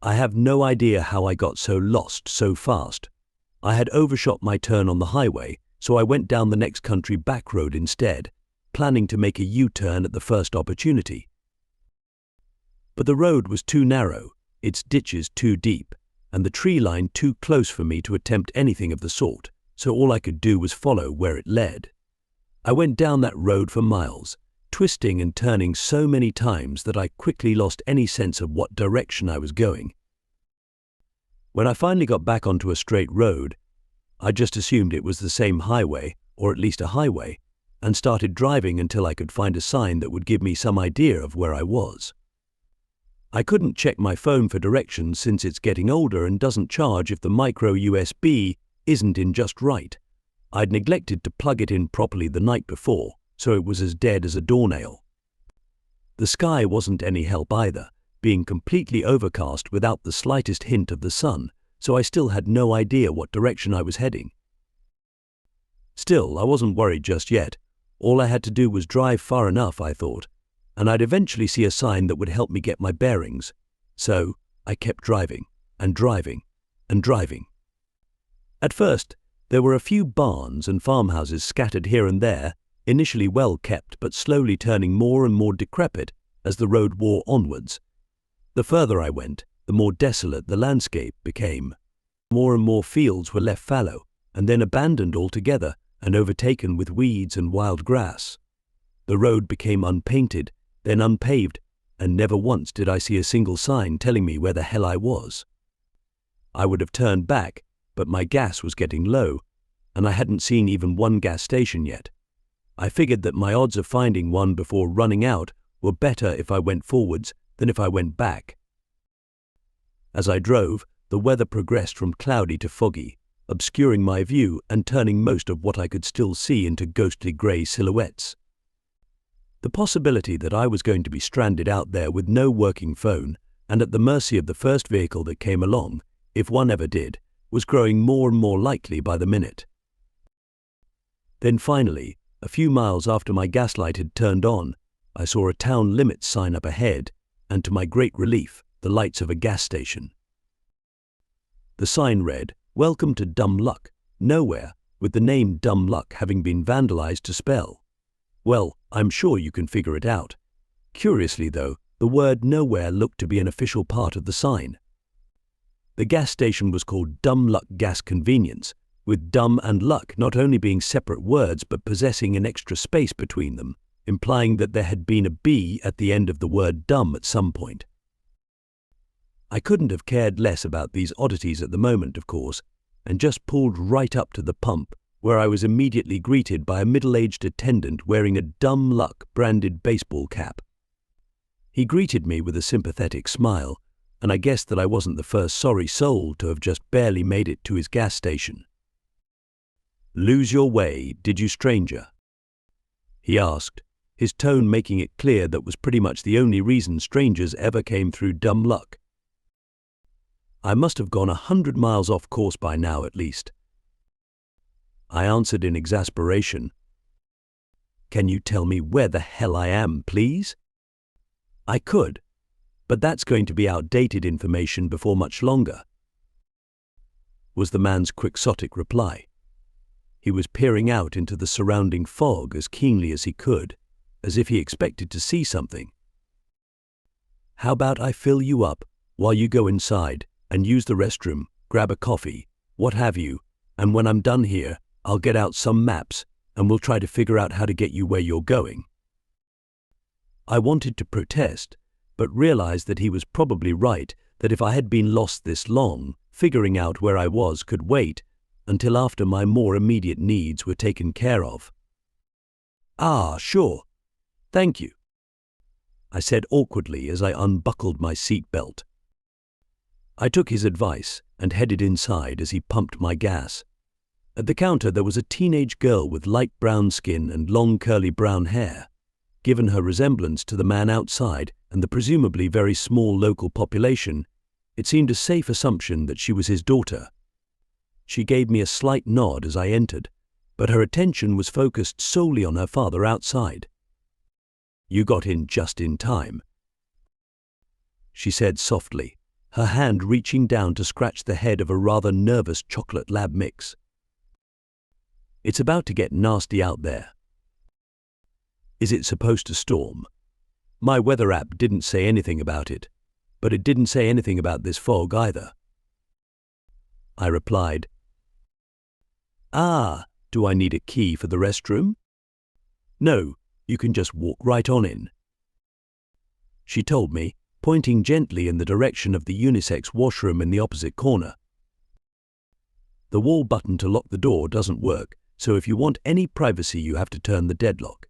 I have no idea how I got so lost so fast. I had overshot my turn on the highway, so I went down the next country back road instead, planning to make a U-turn at the first opportunity. But the road was too narrow, its ditches too deep, and the tree line too close for me to attempt anything of the sort, so all I could do was follow where it led. I went down that road for miles, twisting and turning so many times that I quickly lost any sense of what direction I was going. When I finally got back onto a straight road, I just assumed it was the same highway, or at least a highway, and started driving until I could find a sign that would give me some idea of where I was. I couldn't check my phone for directions since it's getting older and doesn't charge if the micro USB isn't in just right. I'd neglected to plug it in properly the night before, so it was as dead as a doornail. The sky wasn't any help either, being completely overcast without the slightest hint of the sun, so I still had no idea what direction I was heading. Still, I wasn't worried just yet. All I had to do was drive far enough, I thought, and I'd eventually see a sign that would help me get my bearings. So I kept driving, and driving, and driving. At first, there were a few barns and farmhouses scattered here and there, initially well kept but slowly turning more and more decrepit as the road wore onwards. The further I went, the more desolate the landscape became. More and more fields were left fallow, and then abandoned altogether and overtaken with weeds and wild grass. The road became unpainted, then unpaved, and never once did I see a single sign telling me where the hell I was. I would have turned back, but my gas was getting low, and I hadn't seen even one gas station yet. I figured that my odds of finding one before running out were better if I went forwards than if I went back. As I drove, the weather progressed from cloudy to foggy, obscuring my view and turning most of what I could still see into ghostly grey silhouettes. The possibility that I was going to be stranded out there with no working phone and at the mercy of the first vehicle that came along, if one ever did, was growing more and more likely by the minute. Then finally, a few miles after my gaslight had turned on, I saw a town limits sign up ahead, and to my great relief, the lights of a gas station. The sign read, "Welcome to Dumb Luck, Nowhere," with the name Dumb Luck having been vandalized to spell. Well, I'm sure you can figure it out. Curiously though, the word nowhere looked to be an official part of the sign. The gas station was called Dumb Luck Gas Convenience, with dumb and luck not only being separate words but possessing an extra space between them, implying that there had been a B at the end of the word dumb at some point. I couldn't have cared less about these oddities at the moment, of course, and just pulled right up to the pump, where I was immediately greeted by a middle-aged attendant wearing a Dumb Luck branded baseball cap. He greeted me with a sympathetic smile, and I guessed that I wasn't the first sorry soul to have just barely made it to his gas station. "Lose your way, did you, stranger?" he asked, his tone making it clear that was pretty much the only reason strangers ever came through Dumb Luck. I must have gone 100 miles off course by now at least. I answered in exasperation. "Can you tell me where the hell I am, please?" I could, but that's going to be outdated information before much longer, was the man's quixotic reply. He was peering out into the surrounding fog as keenly as he could, as if he expected to see something. "How about I fill you up while you go inside and use the restroom, grab a coffee, what have you, and when I'm done here, I'll get out some maps and we'll try to figure out how to get you where you're going." I wanted to protest, but realized that he was probably right, that if I had been lost this long, figuring out where I was could wait until after my more immediate needs were taken care of. "Ah, sure. Thank you," I said awkwardly as I unbuckled my seatbelt. I took his advice and headed inside as he pumped my gas. At the counter there was a teenage girl with light brown skin and long curly brown hair. Given her resemblance to the man outside and the presumably very small local population, it seemed a safe assumption that she was his daughter. She gave me a slight nod as I entered, but her attention was focused solely on her father outside. "You got in just in time," she said softly, her hand reaching down to scratch the head of a rather nervous chocolate lab mix. "It's about to get nasty out there." "Is it supposed to storm?" My weather app didn't say anything about it, but it didn't say anything about this fog either. I replied, "Ah, do I need a key for the restroom?" "No, you can just walk right on in," she told me, pointing gently in the direction of the unisex washroom in the opposite corner. "The wall button to lock the door doesn't work, so if you want any privacy you have to turn the deadlock."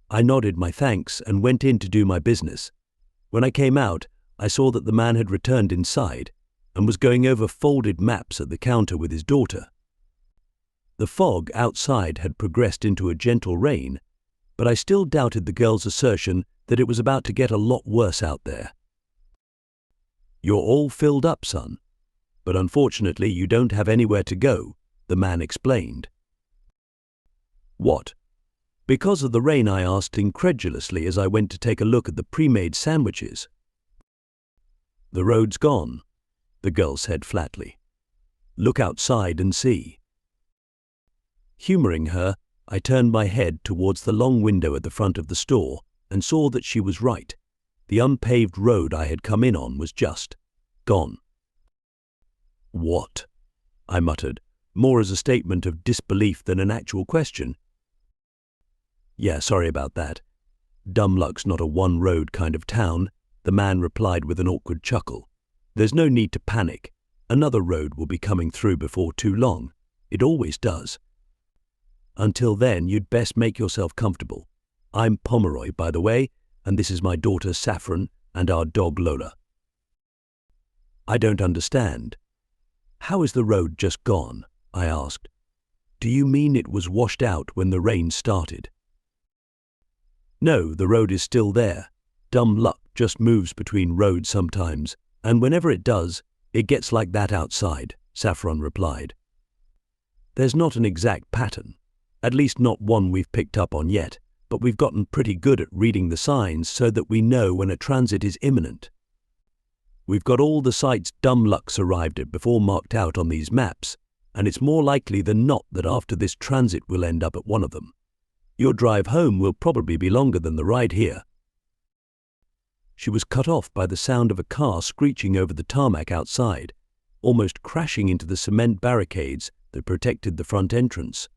I nodded my thanks and went in to do my business. When I came out, I saw that the man had returned inside and was going over folded maps at the counter with his daughter. The fog outside had progressed into a gentle rain, but I still doubted the girl's assertion that it was about to get a lot worse out there. "You're all filled up, son, but unfortunately you don't have anywhere to go," the man explained. "What?" "Because of the rain," I asked incredulously as I went to take a look at the pre-made sandwiches. "The road's gone," the girl said flatly. "Look outside and see." Humoring her, I turned my head towards the long window at the front of the store and saw that she was right. The unpaved road I had come in on was just gone. "What?" I muttered, more as a statement of disbelief than an actual question. "Yeah, sorry about that. Dumb luck's not a one-road kind of town," the man replied with an awkward chuckle. "There's no need to panic. Another road will be coming through before too long. It always does. Until then, you'd best make yourself comfortable. I'm Pomeroy, by the way, and this is my daughter Saffron and our dog Lola." "I don't understand. How is the road just gone?" I asked. "Do you mean it was washed out when the rain started?" "No, the road is still there. Dumb luck just moves between roads sometimes, and whenever it does, it gets like that outside," Saffron replied. "There's not an exact pattern, at least not one we've picked up on yet, but we've gotten pretty good at reading the signs so that we know when a transit is imminent. We've got all the sites Dumb Luck's arrived at before marked out on these maps, and it's more likely than not that after this transit we'll end up at one of them. Your drive home will probably be longer than the ride here." She was cut off by the sound of a car screeching over the tarmac outside, almost crashing into the cement barricades that protected the front entrance.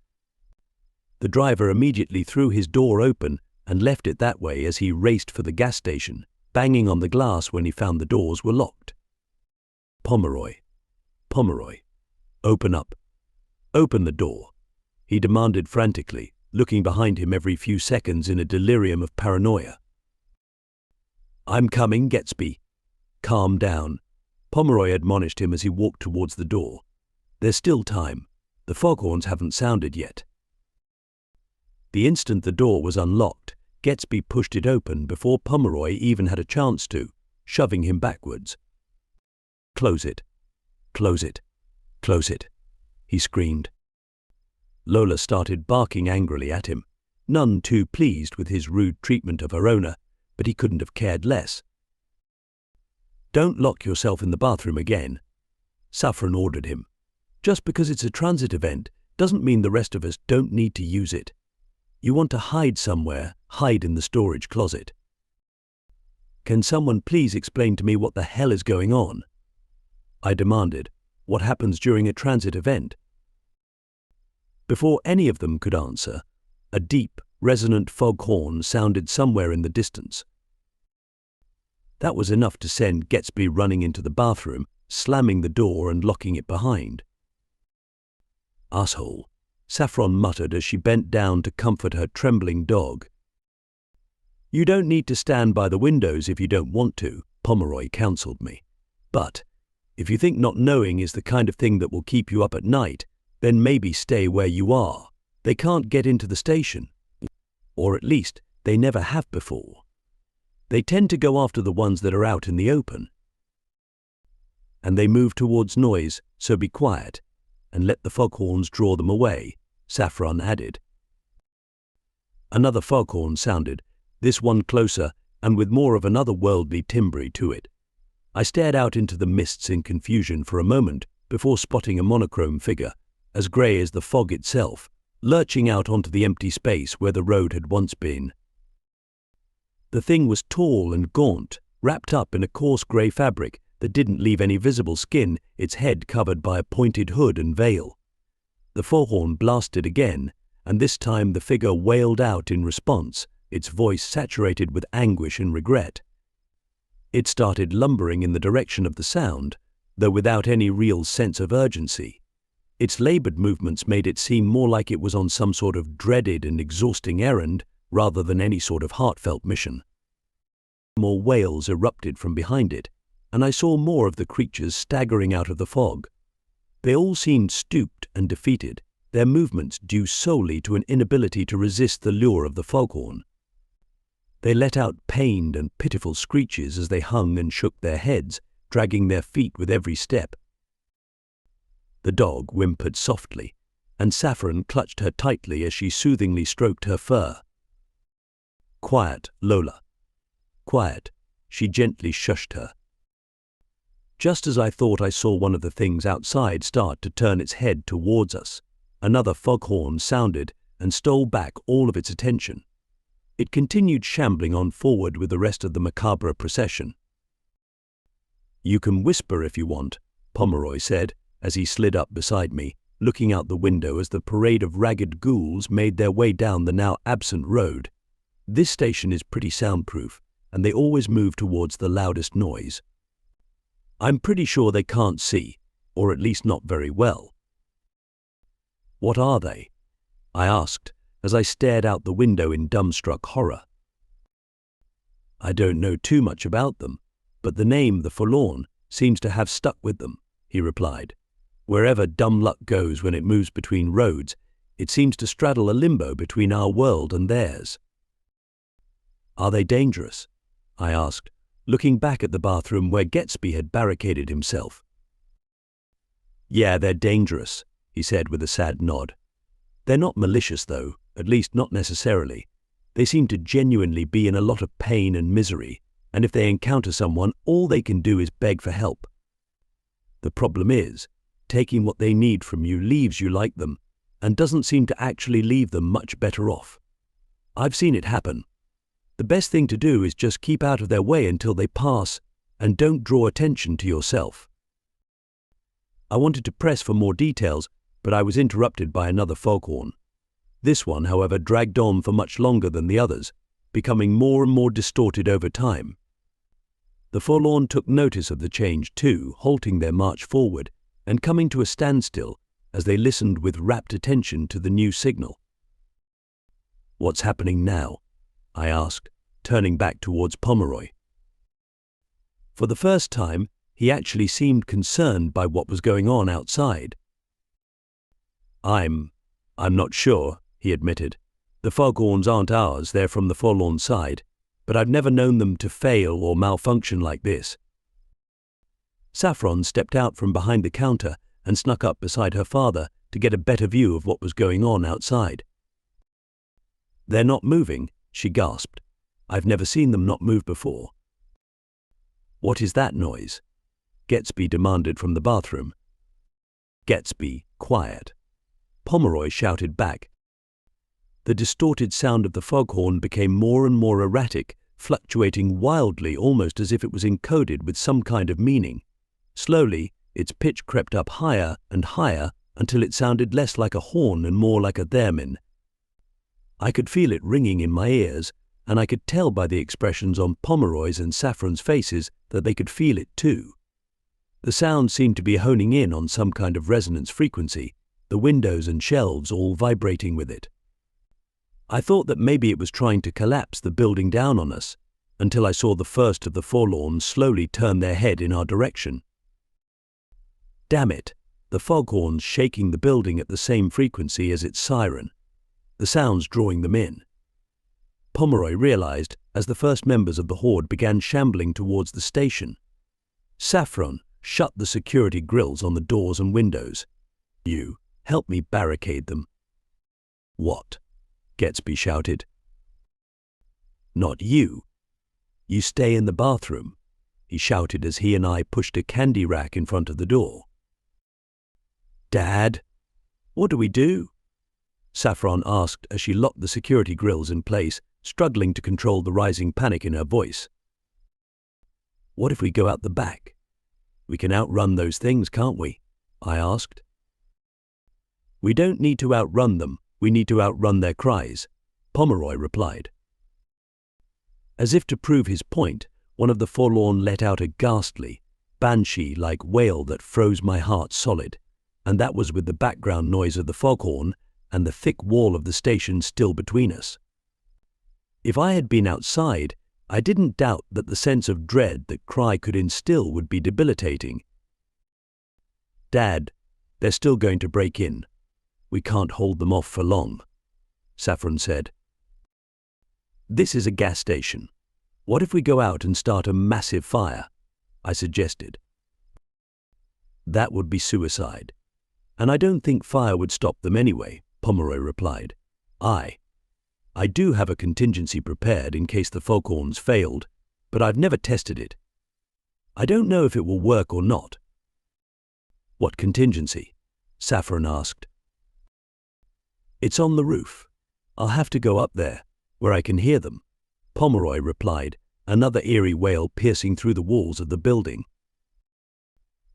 The driver immediately threw his door open and left it that way as he raced for the gas station, banging on the glass when he found the doors were locked. "Pomeroy, Pomeroy, open up. Open the door," he demanded frantically, looking behind him every few seconds in a delirium of paranoia. "I'm coming, Gatsby. Calm down," Pomeroy admonished him as he walked towards the door. "There's still time. The foghorns haven't sounded yet." The instant the door was unlocked, Gatsby pushed it open before Pomeroy even had a chance to, shoving him backwards. "Close it. Close it. Close it," he screamed. Lola started barking angrily at him, none too pleased with his rude treatment of her owner, but he couldn't have cared less. "Don't lock yourself in the bathroom again," Saffron ordered him. "Just because it's a transit event doesn't mean the rest of us don't need to use it. You want to hide somewhere, hide in the storage closet." "Can someone please explain to me what the hell is going on?" I demanded. "What happens during a transit event?" Before any of them could answer, a deep, resonant foghorn sounded somewhere in the distance. That was enough to send Gatsby running into the bathroom, slamming the door and locking it behind. "Asshole," Saffron muttered as she bent down to comfort her trembling dog. "You don't need to stand by the windows if you don't want to," Pomeroy counseled me. "But if you think not knowing is the kind of thing that will keep you up at night, then maybe stay where you are. They can't get into the station. Or at least, they never have before. They tend to go after the ones that are out in the open. And they move towards noise, so be quiet, and let the foghorns draw them away," Saffron added. Another foghorn sounded, this one closer and with more of an otherworldly timbre to it. I stared out into the mists in confusion for a moment before spotting a monochrome figure, as grey as the fog itself, lurching out onto the empty space where the road had once been. The thing was tall and gaunt, wrapped up in a coarse grey fabric that didn't leave any visible skin, its head covered by a pointed hood and veil. The foghorn blasted again, and this time the figure wailed out in response, its voice saturated with anguish and regret. It started lumbering in the direction of the sound, though without any real sense of urgency. Its laboured movements made it seem more like it was on some sort of dreaded and exhausting errand rather than any sort of heartfelt mission. More wails erupted from behind it, and I saw more of the creatures staggering out of the fog. They all seemed stooped and defeated, their movements due solely to an inability to resist the lure of the foghorn. They let out pained and pitiful screeches as they hung and shook their heads, dragging their feet with every step. The dog whimpered softly, and Saffron clutched her tightly as she soothingly stroked her fur. "Quiet, Lola. Quiet," she gently shushed her. Just as I thought I saw one of the things outside start to turn its head towards us, another foghorn sounded and stole back all of its attention. It continued shambling on forward with the rest of the macabre procession. "You can whisper if you want," Pomeroy said as he slid up beside me, looking out the window as the parade of ragged ghouls made their way down the now absent road. "This station is pretty soundproof, and they always move towards the loudest noise. I'm pretty sure they can't see, or at least not very well." "What are they?" I asked as I stared out the window in dumbstruck horror. "I don't know too much about them, but the name the Forlorn seems to have stuck with them," he replied. "Wherever dumb luck goes when it moves between roads, it seems to straddle a limbo between our world and theirs." "Are they dangerous?" I asked, looking back at the bathroom where Gatsby had barricaded himself. "Yeah, they're dangerous," he said with a sad nod. "They're not malicious though, at least not necessarily. They seem to genuinely be in a lot of pain and misery, and if they encounter someone, all they can do is beg for help. The problem is, taking what they need from you leaves you like them, and doesn't seem to actually leave them much better off. I've seen it happen. The best thing to do is just keep out of their way until they pass, and don't draw attention to yourself." I wanted to press for more details, but I was interrupted by another foghorn. This one, however, dragged on for much longer than the others, becoming more and more distorted over time. The Forlorn took notice of the change too, halting their march forward and coming to a standstill as they listened with rapt attention to the new signal. "What's happening now?" I asked, turning back towards Pomeroy. For the first time, he actually seemed concerned by what was going on outside. I'm not sure," he admitted. "The foghorns aren't ours, they're from the Forlorn side, but I've never known them to fail or malfunction like this." Saffron stepped out from behind the counter and snuck up beside her father to get a better view of what was going on outside. "They're not moving," she gasped. "I've never seen them not move before." "What is that noise?" Gatsby demanded from the bathroom. "Gatsby, quiet," Pomeroy shouted back. The distorted sound of the foghorn became more and more erratic, fluctuating wildly almost as if it was encoded with some kind of meaning. Slowly, its pitch crept up higher and higher until it sounded less like a horn and more like a theremin. I could feel it ringing in my ears, and I could tell by the expressions on Pomeroy's and Saffron's faces that they could feel it too. The sound seemed to be honing in on some kind of resonance frequency, the windows and shelves all vibrating with it. I thought that maybe it was trying to collapse the building down on us, until I saw the first of the Forlorns slowly turn their head in our direction. Damn it, the foghorns shaking the building at the same frequency as its siren, the sounds drawing them in. Pomeroy realized as the first members of the horde began shambling towards the station. Saffron shut the security grills on the doors and windows. "You, help me barricade them." "What?" Gatsby shouted. "Not you. You stay in the bathroom. he shouted as he and I pushed a candy rack in front of the door. "Dad, what do we do?" Saffron asked as she locked the security grills in place, struggling to control the rising panic in her voice. "What if we go out the back? We can outrun those things, can't we?" I asked. "We don't need to outrun them, we need to outrun their cries," Pomeroy replied. As if to prove his point, one of the forlorn let out a ghastly, banshee-like wail that froze my heart solid, and that was with the background noise of the foghorn and the thick wall of the station still between us. If I had been outside, I didn't doubt that the sense of dread that cry could instill would be debilitating. "Dad, they're still going to break in. We can't hold them off for long," Saffron said. "This is a gas station. What if we go out and start a massive fire?" I suggested. "That would be suicide. And I don't think fire would stop them anyway," Pomeroy replied. I do have a contingency prepared in case the foghorns failed, but I've never tested it. I don't know if it will work or not." "What contingency?" Saffron asked. "It's on the roof. I'll have to go up there, where I can hear them," Pomeroy replied, another eerie wail piercing through the walls of the building.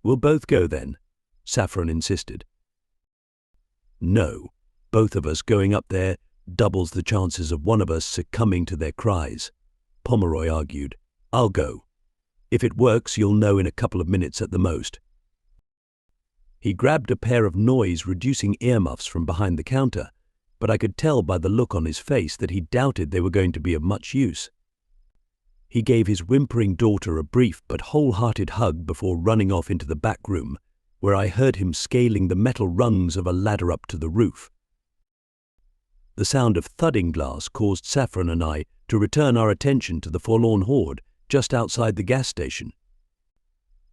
"We'll both go then," Saffron insisted. "No, both of us going up there doubles the chances of one of us succumbing to their cries," Pomeroy argued. "I'll go. If it works, you'll know in a couple of minutes at the most." He grabbed a pair of noise-reducing earmuffs from behind the counter, but I could tell by the look on his face that he doubted they were going to be of much use. He gave his whimpering daughter a brief but wholehearted hug before running off into the back room, where I heard him scaling the metal rungs of a ladder up to the roof. The sound of thudding glass caused Saffron and I to return our attention to the forlorn horde just outside the gas station.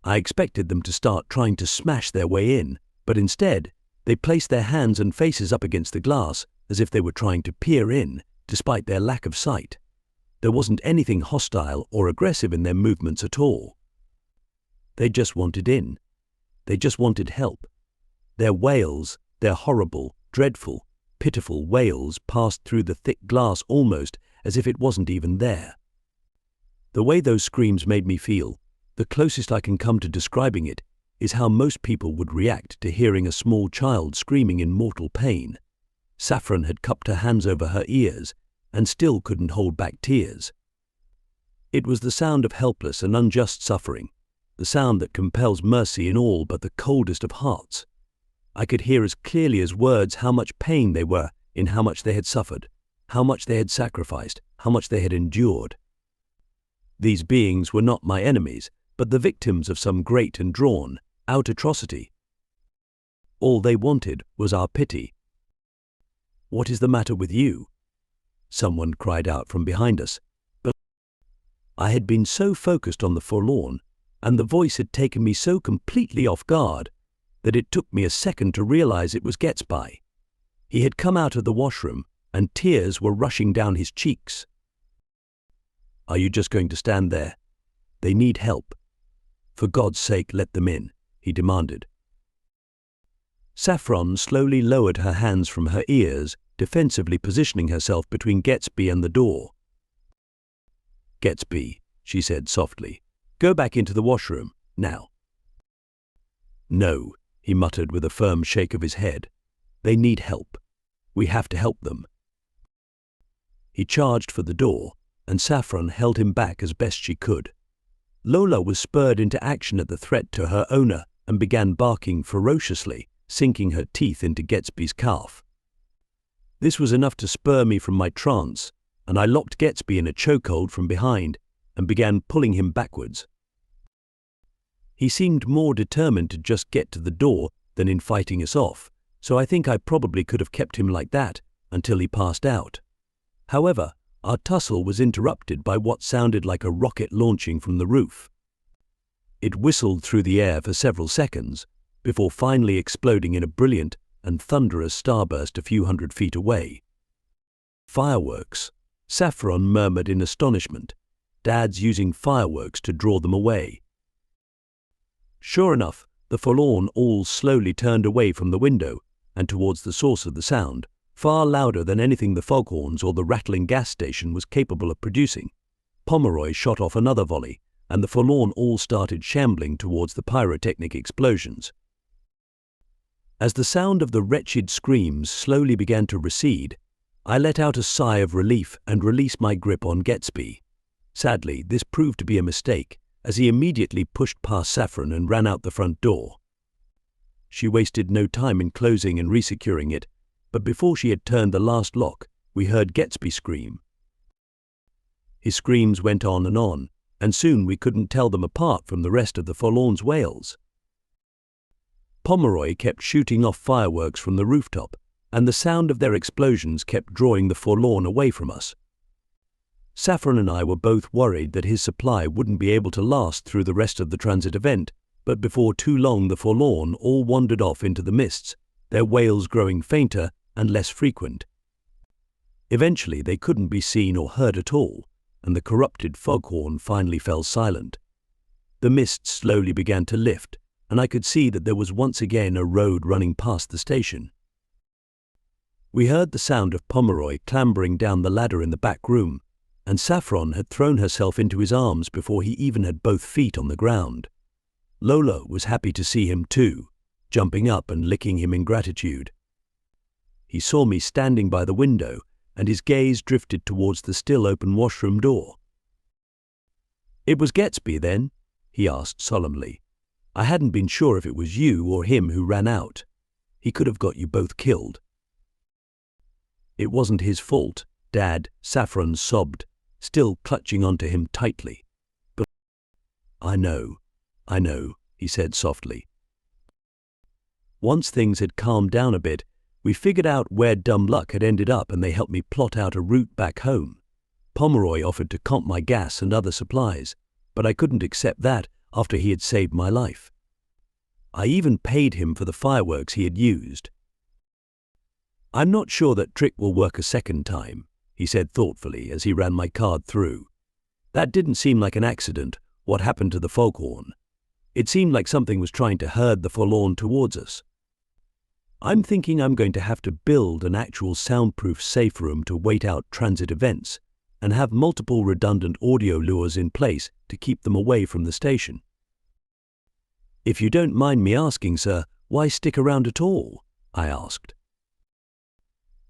I expected them to start trying to smash their way in, but instead, they placed their hands and faces up against the glass as if they were trying to peer in, despite their lack of sight. There wasn't anything hostile or aggressive in their movements at all. They just wanted in. They just wanted help. Their wails, their horrible, dreadful, pitiful wails passed through the thick glass almost as if it wasn't even there. The way those screams made me feel, the closest I can come to describing it, is how most people would react to hearing a small child screaming in mortal pain. Saffron had cupped her hands over her ears and still couldn't hold back tears. It was the sound of helpless and unjust suffering, the sound that compels mercy in all but the coldest of hearts. I could hear as clearly as words how much pain they were in how much they had suffered, how much they had sacrificed, how much they had endured. These beings were not my enemies, but the victims of some great and drawn-out atrocity. All they wanted was our pity. "What is the matter with you?" someone cried out from behind us. But I had been so focused on the forlorn, and the voice had taken me so completely off guard, that it took me a second to realize it was Gatsby. He had come out of the washroom, and tears were rushing down his cheeks. "Are you just going to stand there? They need help. For God's sake, let them in," he demanded. Saffron slowly lowered her hands from her ears, defensively positioning herself between Gatsby and the door. "Gatsby," she said softly, "go back into the washroom, now." "No," he muttered with a firm shake of his head. "They need help. We have to help them." He charged for the door, and Saffron held him back as best she could. Lola was spurred into action at the threat to her owner and began barking ferociously, sinking her teeth into Gatsby's calf. This was enough to spur me from my trance, and I locked Gatsby in a chokehold from behind and began pulling him backwards. He seemed more determined to just get to the door than in fighting us off, so I think I probably could have kept him like that until he passed out. However, our tussle was interrupted by what sounded like a rocket launching from the roof. It whistled through the air for several seconds, before finally exploding in a brilliant and thunderous starburst a few hundred feet away. "Fireworks," Saffron murmured in astonishment. Dad's using fireworks to draw them away. Sure enough, the forlorn all slowly turned away from the window and towards the source of the sound, far louder than anything the foghorns or the rattling gas station was capable of producing. Pomeroy shot off another volley, and the forlorn all started shambling towards the pyrotechnic explosions. As the sound of the wretched screams slowly began to recede, I let out a sigh of relief and released my grip on Gatsby. Sadly, this proved to be a mistake, as he immediately pushed past Saffron and ran out the front door. She wasted no time in closing and resecuring it, but before she had turned the last lock, we heard Gatsby scream. His screams went on, and soon we couldn't tell them apart from the rest of the forlorn's wails. Pomeroy kept shooting off fireworks from the rooftop, and the sound of their explosions kept drawing the forlorn away from us. Saffron and I were both worried that his supply wouldn't be able to last through the rest of the transit event, but before too long the forlorn all wandered off into the mists, their wails growing fainter and less frequent. Eventually they couldn't be seen or heard at all, and the corrupted foghorn finally fell silent. The mist slowly began to lift, and I could see that there was once again a road running past the station. We heard the sound of Pomeroy clambering down the ladder in the back room, and Saffron had thrown herself into his arms before he even had both feet on the ground. Lola was happy to see him too, jumping up and licking him in gratitude. He saw me standing by the window, and his gaze drifted towards the still open washroom door. "It was Gatsby, then?" he asked solemnly. "I hadn't been sure if it was you or him who ran out. He could have got you both killed." "It wasn't his fault, Dad," Saffron sobbed, still clutching onto him tightly. "But I know, he said softly. Once things had calmed down a bit, we figured out where Dumb Luck had ended up, and they helped me plot out a route back home. Pomeroy offered to comp my gas and other supplies, but I couldn't accept that after he had saved my life. I even paid him for the fireworks he had used. "I'm not sure that trick will work a second time," he said thoughtfully as he ran my card through. "That didn't seem like an accident, what happened to the foghorn. It seemed like something was trying to herd the forlorn towards us. I'm thinking I'm going to have to build an actual soundproof safe room to wait out transit events, and have multiple redundant audio lures in place to keep them away from the station." "If you don't mind me asking, sir, why stick around at all?" I asked.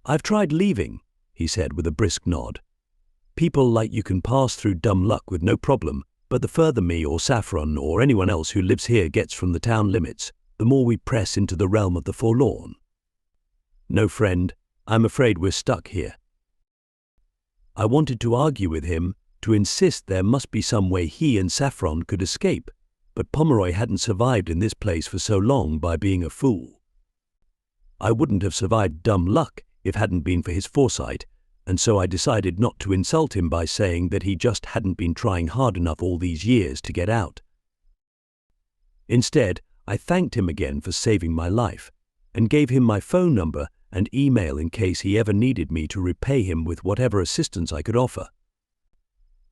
"I've tried leaving," he said with a brisk nod. "People like you can pass through Dumb Luck with no problem, but the further me or Saffron or anyone else who lives here gets from the town limits, the more we press into the realm of the forlorn. No, friend, I'm afraid we're stuck here." I wanted to argue with him, to insist there must be some way he and Saffron could escape, but Pomeroy hadn't survived in this place for so long by being a fool. I wouldn't have survived Dumb Luck if it hadn't been for his foresight, and so I decided not to insult him by saying that he just hadn't been trying hard enough all these years to get out. Instead, I thanked him again for saving my life, and gave him my phone number and email in case he ever needed me to repay him with whatever assistance I could offer.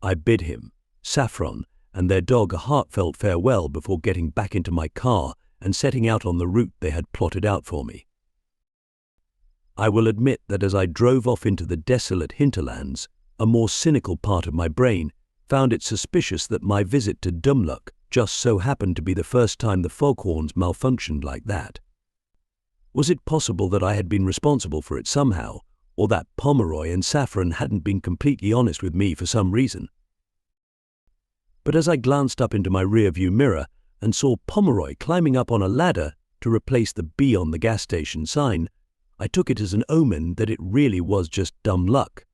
I bid him, Saffron, and their dog a heartfelt farewell before getting back into my car and setting out on the route they had plotted out for me. I will admit that as I drove off into the desolate hinterlands, a more cynical part of my brain found it suspicious that my visit to Dumb Luck just so happened to be the first time the foghorns malfunctioned like that. Was it possible that I had been responsible for it somehow, or that Pomeroy and Saffron hadn't been completely honest with me for some reason? But as I glanced up into my rear-view mirror and saw Pomeroy climbing up on a ladder to replace the B on the gas station sign, I took it as an omen that it really was just Dumb Luck.